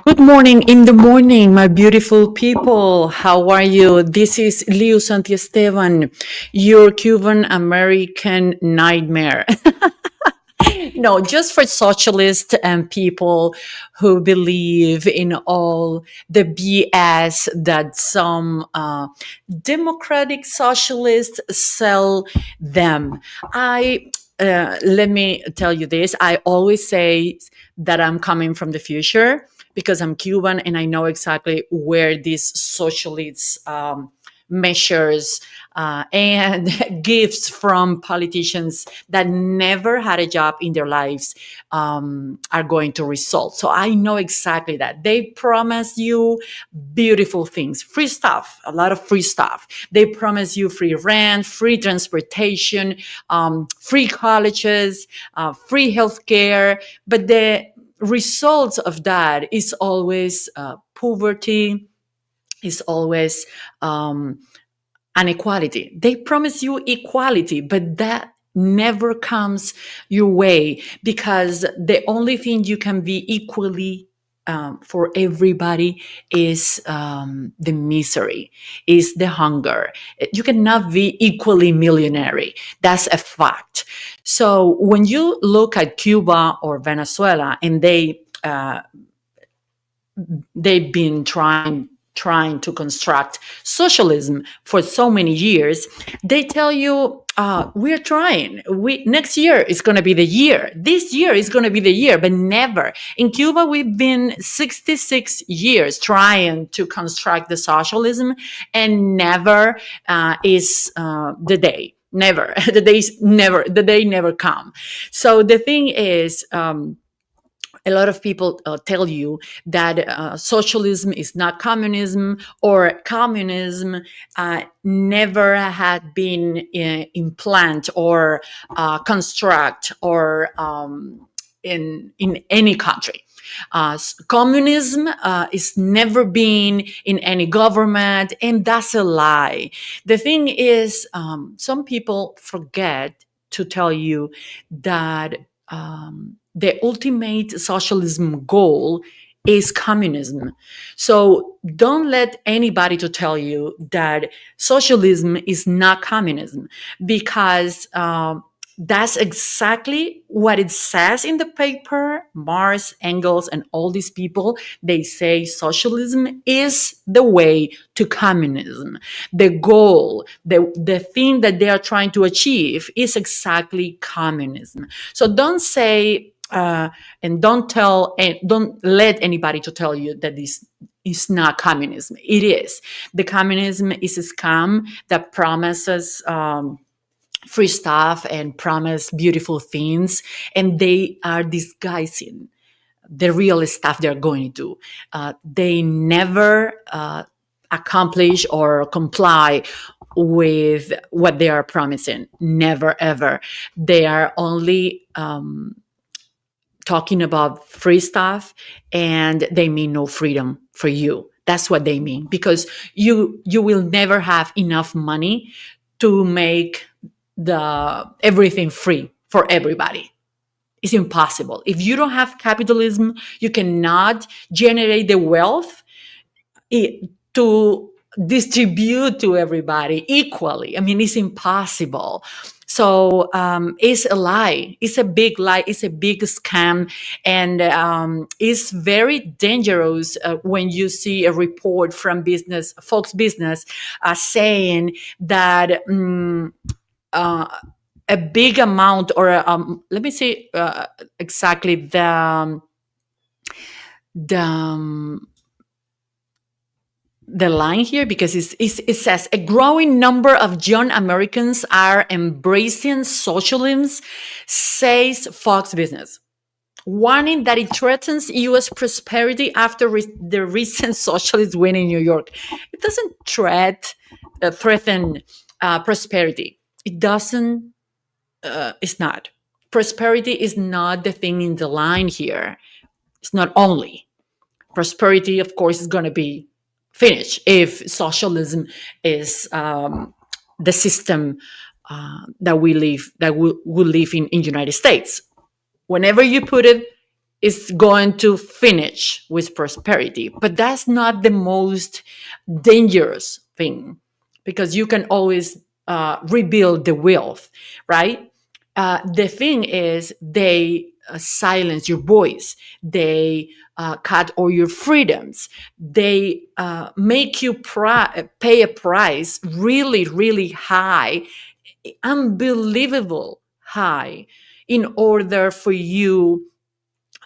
Good morning in the morning, my beautiful people. How are you? This is Liu Santiesteban, your Cuban American nightmare. No, just for socialists and people who believe in all the BS that some democratic socialists sell them. Let me tell you this. I always say that I'm coming from the future because I'm Cuban and I know exactly where these socialists measures and gifts from politicians that never had a job in their lives are going to result. So I know exactly that. They promise you beautiful things, free stuff, a lot of free stuff. They promise you free rent, free transportation, free colleges, free healthcare. But the results of that is always poverty, is always inequality. They promise you equality, but that never comes your way because the only thing you can be equally for everybody is the misery, is the hunger. You cannot be equally millionaire. That's a fact. So when you look at Cuba or Venezuela, and they've been trying to construct socialism for so many years, they tell you we're trying. Next year is going to be the year. This year is going to be the year, but never. In Cuba, we've been 66 years trying to construct the socialism, and never is the day. Never. The day never come. So the thing is, a lot of people tell you that socialism is not communism, or communism never had been implant or construct or in any country. Communism is never been in any government, and that's a lie. The thing is, some people forget to tell you that the ultimate socialism goal is communism. So don't let anybody to tell you that socialism is not communism, because that's exactly what it says in the paper. Marx, Engels, and all these people, they say socialism is the way to communism. The goal, the thing that they are trying to achieve is exactly communism. So don't say and don't let anybody to tell you that this is not communism. It is. The communism is a scam that promises free stuff and promise beautiful things, and they are disguising the real stuff they're going to do. They never accomplish or comply with what they are promising. Never, ever. They are only talking about free stuff, and they mean no freedom for you. That's what they mean, because you will never have enough money to make everything free for everybody. It's impossible. If you don't have capitalism, you cannot generate the wealth to distribute to everybody equally. I mean, it's impossible. So it's a lie. It's a big lie. It's a big scam. And it's very dangerous when you see a report from Fox Business saying that a big amount, or let me say exactly the line here, because it says a growing number of young Americans are embracing socialism, says Fox Business, warning that it threatens U.S. prosperity after the recent socialist win in New York. It doesn't threaten prosperity. It doesn't. It's not. Prosperity is not the thing in the line here. It's not only. Prosperity, of course, is going to be finished if socialism is the system that we live in United States. Whenever you put it is going to finish with prosperity. But that's not the most dangerous thing, because you can always rebuild the wealth, right? The thing is, they silence your voice. They cut all your freedoms. They make you pay a price really, really high, unbelievable high, in order for you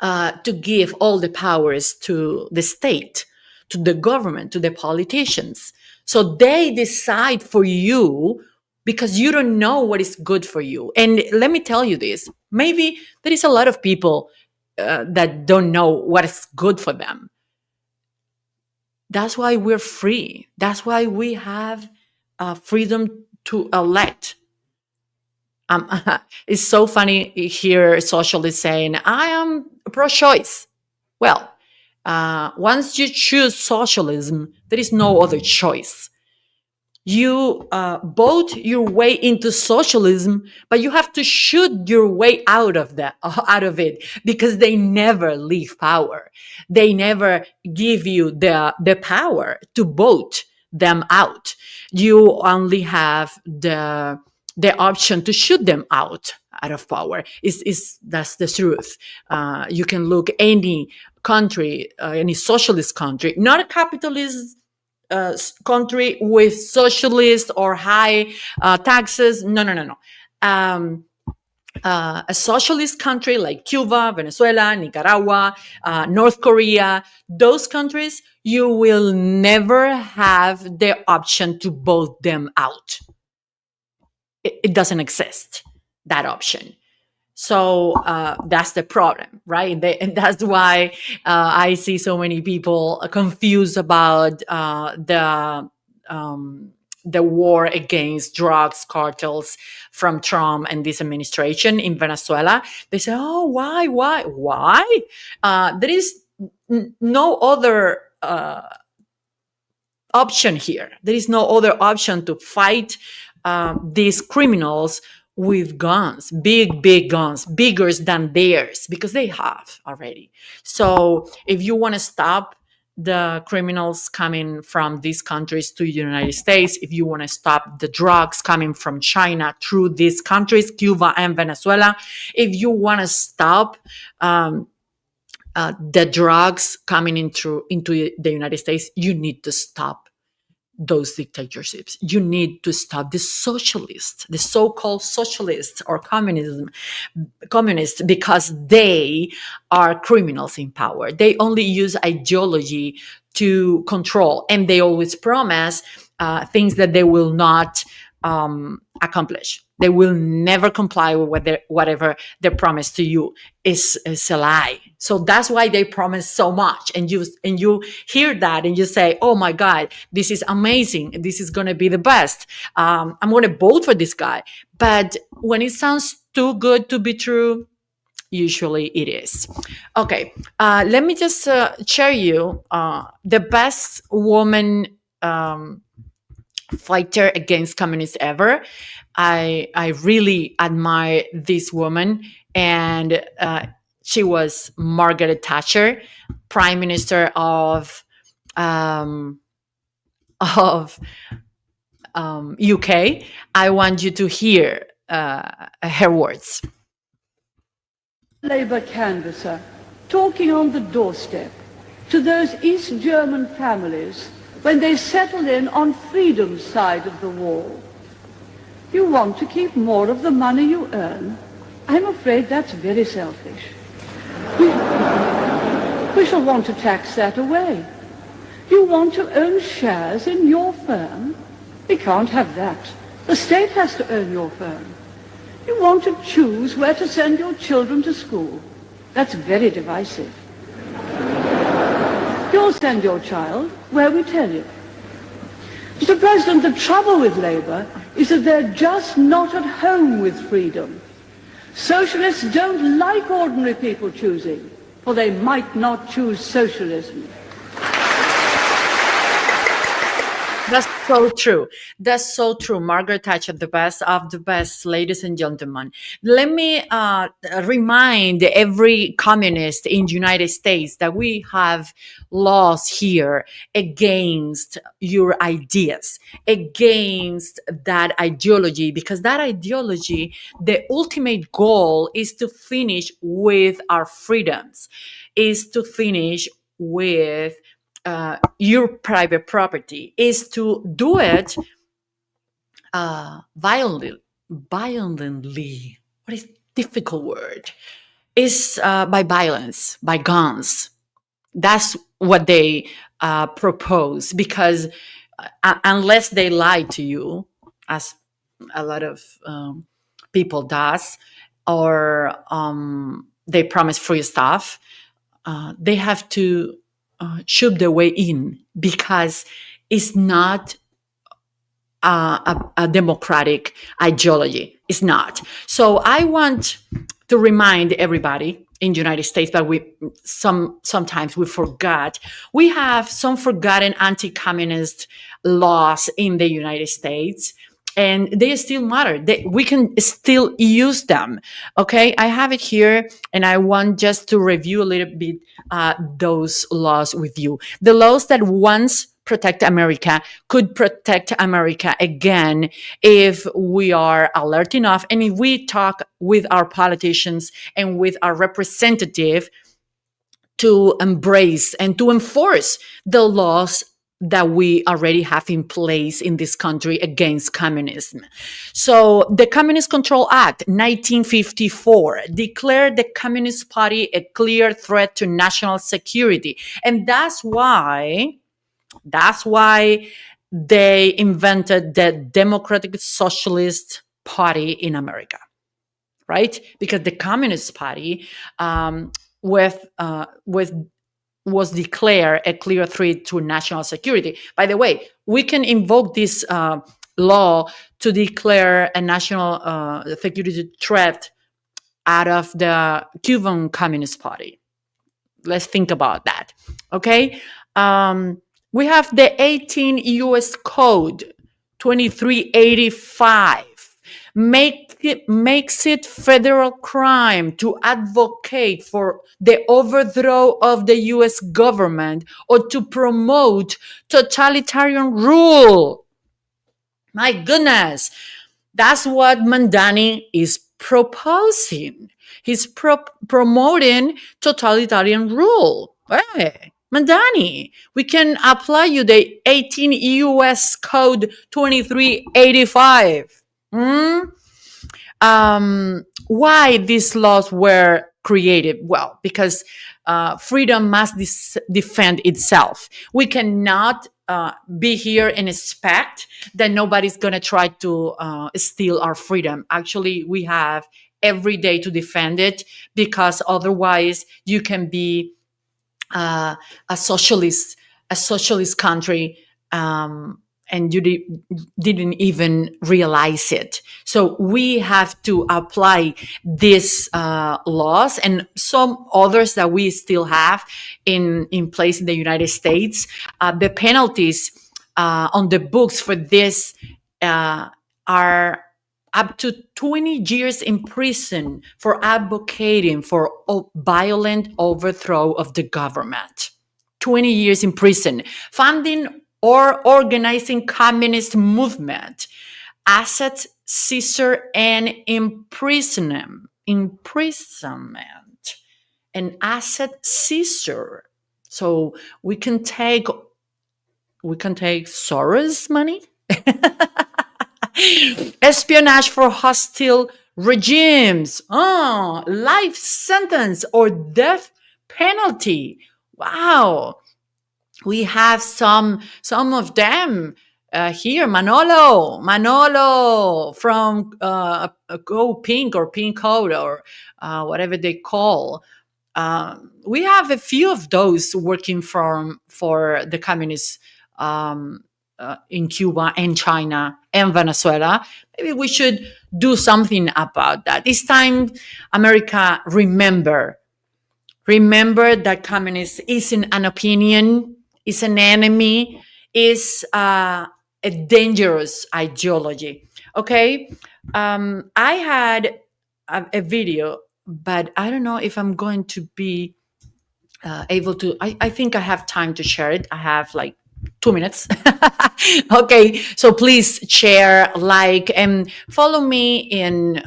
to give all the powers to the state, to the government, to the politicians. So they decide for you because you don't know what is good for you. And let me tell you this, maybe there is a lot of people that don't know what is good for them. That's why we're free. That's why we have freedom to elect. It's so funny here socialists saying, I am pro-choice. Well, once you choose socialism, there is no other choice. You vote your way into socialism, but you have to shoot your way out of it, because they never leave power. They never give you the power to vote them out. You only have the option to shoot them out of power. That's the truth. You can look any country, any socialist country, not a capitalist country with socialist or high taxes. No. A socialist country like Cuba, Venezuela, Nicaragua, North Korea, those countries, you will never have the option to vote them out. It doesn't exist, that option. So that's the problem, right? And that's why I see so many people confused about the war against drugs cartels from Trump and this administration in Venezuela. They say, oh, why? There is no other option here. There is no other option to fight these criminals with guns, big guns, bigger than theirs, because they have already. So if you want to stop the criminals coming from these countries to the United States, if you want to stop the drugs coming from China through these countries, Cuba and Venezuela, if you want to stop the drugs coming into the United States, you need to stop those dictatorships. You need to stop the socialists, the so-called socialists or communists, because they are criminals in power. They only use ideology to control, and they always promise things that they will not accomplish. They will never comply with whatever they promise to you is a lie. So that's why they promise so much. And you hear that and you say, oh my God, this is amazing. This is going to be the best. I'm going to vote for this guy. But when it sounds too good to be true, usually it is. Okay, let me just share you the best woman fighter against communists ever. I really admire this woman, and she was Margaret Thatcher, Prime Minister of UK. I want you to hear her words. Labour canvasser talking on the doorstep to those East German families when they settled in on freedom's side of the wall. You want to keep more of the money you earn? I'm afraid that's very selfish. We shall want to tax that away. You want to own shares in your firm? We can't have that. The state has to own your firm. You want to choose where to send your children to school? That's very divisive. You'll send your child where we tell you. Mr. President, the trouble with Labour is that they're just not at home with freedom. Socialists don't like ordinary people choosing, for they might not choose socialism. That's so true. That's so true. Margaret Thatcher, the best of the best, ladies and gentlemen. Let me remind every communist in the United States that we have laws here against your ideas, against that ideology, because that ideology, the ultimate goal is to finish with our freedoms, is to finish with your private property, is to do it violently. What is difficult word? Is by violence, by guns. That's what they propose, because unless they lie to you, as a lot of people does, or they promise free stuff, they have to shoot their way in, because it's not a democratic ideology. It's not. So I want to remind everybody in the United States, but sometimes we forgot. We have some forgotten anti-communist laws in the United States, and they still matter. We can still use them. Okay, I have it here, and I want just to review a little bit those laws with you. The laws that once protect America could protect America again if we are alert enough, and if we talk with our politicians and with our representative to embrace and to enforce the laws that we already have in place in this country against communism. So the Communist Control Act 1954 declared the Communist Party a clear threat to national security. And that's why they invented the Democratic Socialist Party in America, right? Because the Communist Party was declared a clear threat to national security. By the way, we can invoke this law to declare a national security threat out of the Cuban Communist Party. Let's think about that, okay? We have the 18 U.S. Code 2385. Makes it federal crime to advocate for the overthrow of the U.S. government or to promote totalitarian rule. My goodness, that's what Mamdani is proposing. He's promoting totalitarian rule. Hey, Mamdani, we can apply you the 18 U.S. Code 2385. Why these laws were created? Well, because freedom must defend itself. We cannot be here and expect that nobody's going to try to steal our freedom. Actually, we have every day to defend it, because otherwise you can be a socialist country, and you didn't even realize it. So we have to apply these laws and some others that we still have in place in the United States. The penalties on the books for this are up to 20 years in prison for advocating for violent overthrow of the government. 20 years in prison. Funding or organizing communist movement, assets seizure and imprisonment, an asset seizure. So we can take Soros' money. Espionage for hostile regimes. Life sentence or death penalty. Wow. We have some of them here. Manolo from Go Pink or Pink Code or whatever they call. We have a few of those working for the communists in Cuba and China and Venezuela. Maybe we should do something about that. It's time America remember that communism isn't an opinion, is an enemy, is a a dangerous ideology. Okay, I had a video, but I don't know if I'm going to be able to. I think I have time to share it. I have like 2 minutes. Okay, so please share, like, and follow me in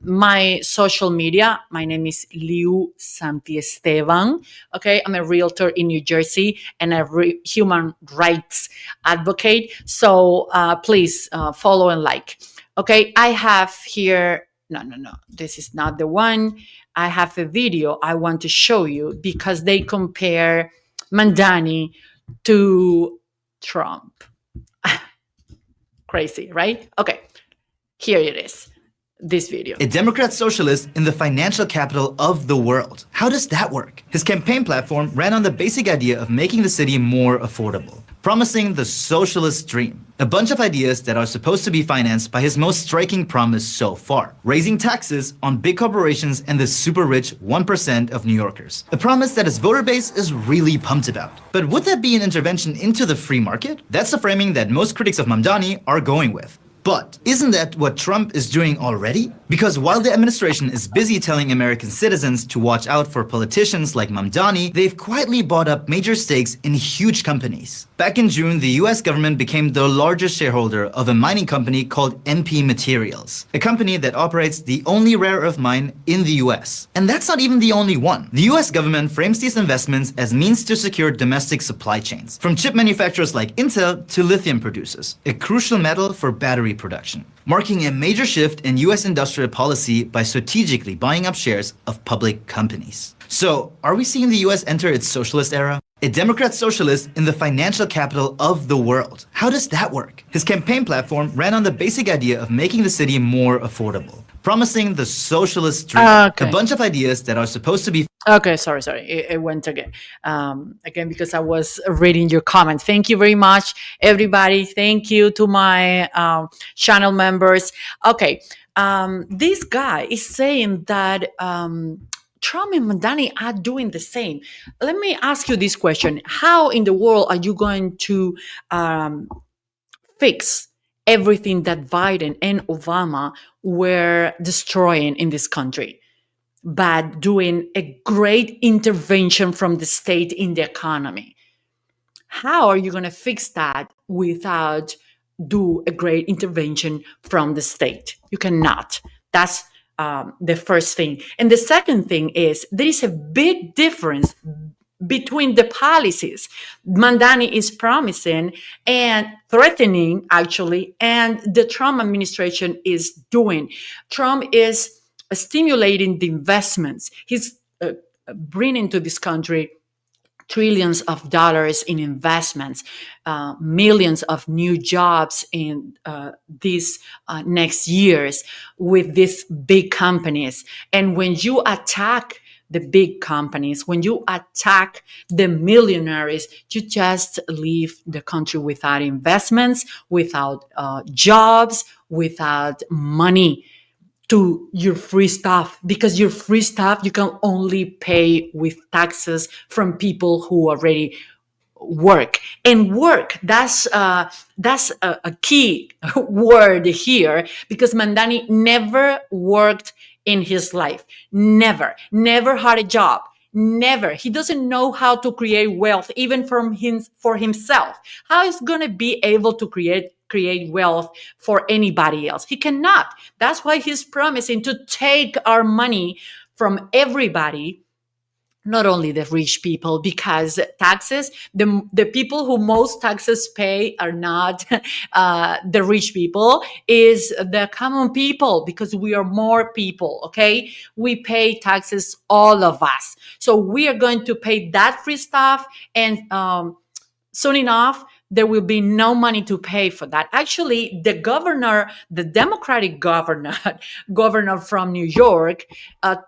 my social media. My name is Liu Santiesteban. Okay, I'm a realtor in New Jersey and a human rights advocate. So please follow and like. Okay, I have here. No, no, no. This is not the one. I have a video I want to show you because they compare Mamdani to Trump. Crazy, right? Okay, here it is. This video. A Democrat socialist in the financial capital of the world. How does that work? His campaign platform ran on the basic idea of making the city more affordable, promising the socialist dream. A bunch of ideas that are supposed to be financed by his most striking promise so far, raising taxes on big corporations and the super rich 1% of New Yorkers. A promise that his voter base is really pumped about. But would that be an intervention into the free market? That's the framing that most critics of Mamdani are going with. But isn't that what Trump is doing already? Because while the administration is busy telling American citizens to watch out for politicians like Mamdani, they've quietly bought up major stakes in huge companies. Back in June, the US government became the largest shareholder of a mining company called MP Materials, a company that operates the only rare earth mine in the US. And that's not even the only one. The US government frames these investments as means to secure domestic supply chains, from chip manufacturers like Intel to lithium producers, a crucial metal for battery production, marking a major shift in US industrial policy by strategically buying up shares of public companies. So, are we seeing the US enter its socialist era? A Democrat socialist in the financial capital of the world. How does that work? His campaign platform ran on the basic idea of making the city more affordable, promising the socialist dream. Okay. A bunch of ideas that are supposed to be Okay, sorry. It went again. Again, because I was reading your comment. Thank you very much, everybody. Thank you to my channel members. Okay, this guy is saying that Trump and Mamdani are doing the same. Let me ask you this question. How in the world are you going to fix everything that Biden and Obama were destroying in this country? But doing a great intervention from the state in the economy. How are you going to fix that without do a great intervention from the state? You cannot. That's the first thing. And the second thing is there is a big difference between the policies Mamdani is promising and threatening, actually, and the Trump administration is doing. Trump is stimulating the investments. He's bringing to this country trillions of dollars in investments, millions of new jobs in these next years with these big companies. And when you attack the big companies, when you attack the millionaires, you just leave the country without investments, without jobs, without money to your free stuff, because your free stuff you can only pay with taxes from people who already work. And work, that's a key word here, because Mamdani never worked in his life. Never had a job. Never. He doesn't know how to create wealth, even for himself. How is going to be able to create wealth for anybody else? He cannot. That's why he's promising to take our money from everybody, not only the rich people, because taxes, the people who most taxes pay are not the rich people, is the common people, because we are more people, okay? We pay taxes, all of us. So we are going to pay that free stuff, and soon enough, there will be no money to pay for that. Actually, the governor, the Democratic governor from New York,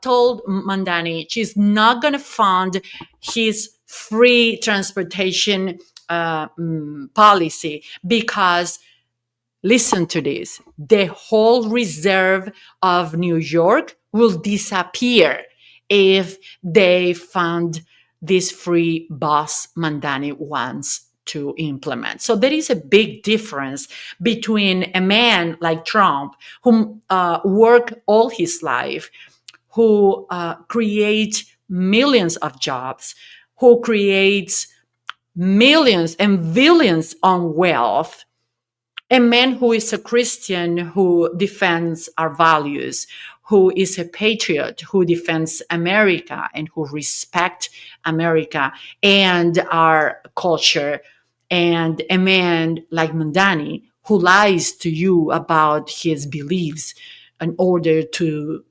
told Mamdani she's not going to fund his free transportation policy because, listen to this, the whole reserve of New York will disappear if they fund this free bus Mamdani wants to implement. So there is a big difference between a man like Trump, who worked all his life, who creates millions of jobs, who creates millions and billions on wealth, a man who is a Christian, who defends our values, who is a patriot, who defends America and who respects America and our culture, and a man like Mamdani, who lies to you about his beliefs in order to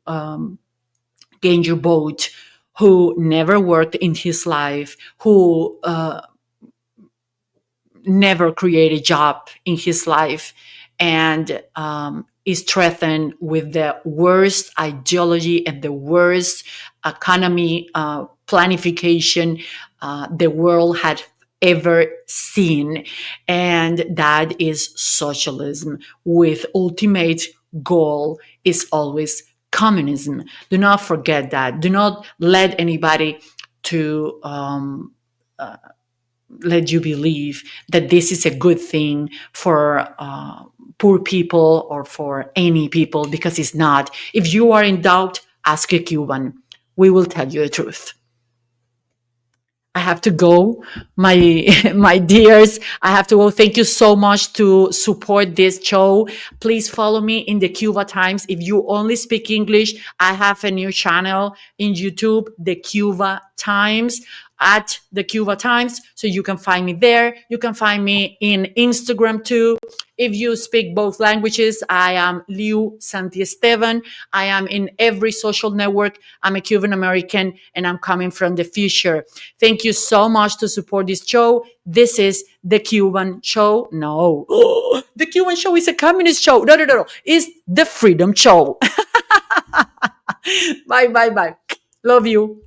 gain your vote, who never worked in his life, who never created a job in his life, and is threatened with the worst ideology and the worst economy planification the world had ever seen. And that is socialism, with ultimate goal is always communism. Do not forget that. Do not let anybody to let you believe that this is a good thing for poor people or for any people, because it's not. If you are in doubt, ask a Cuban. We will tell you the truth. I have to go, my dears. I have to go. Thank you so much to support this show. Please follow me in the Cuba Times. If you only speak English, I have a new channel in YouTube, the Cuba Times, at the Cuba Times. So you can find me there. You can find me in Instagram too. If you speak both languages, I am Liu Santiesteban. I am in every social network. I'm a Cuban American and I'm coming from the future. Thank you so much to support this show. This is the Cuban Show. No, the Cuban Show is a communist show. No. It's the Freedom Show. Bye. Love you.